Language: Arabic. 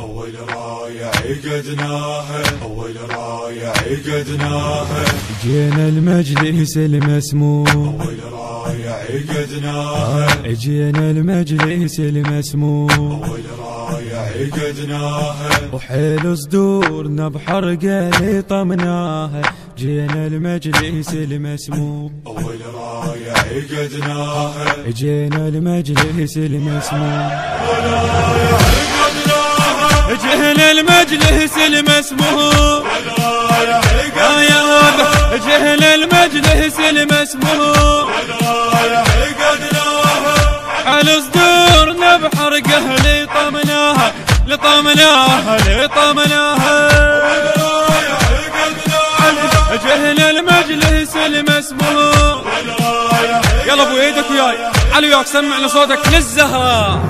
أول راية عقدناها، أول راية عقدناها، جينا المجلس المسموم، أول راية عقدناها، جينا المجلس المسموم، أول راية عقدناها، وحيل صدورنا بحرقة لطمناها، جينا المجلس المسموم، أول راية عقدناها، جينا المجلس المسموم، جينا المجلس المسموم، جينا المجلس المسموم، حل صدورنا بحرقه لطمناها، لطمناها، لطمناها، جينا المجلس المسموم. يلا ابو ايدك وياي، علي وياك، سمعنا صوتك للزهرة.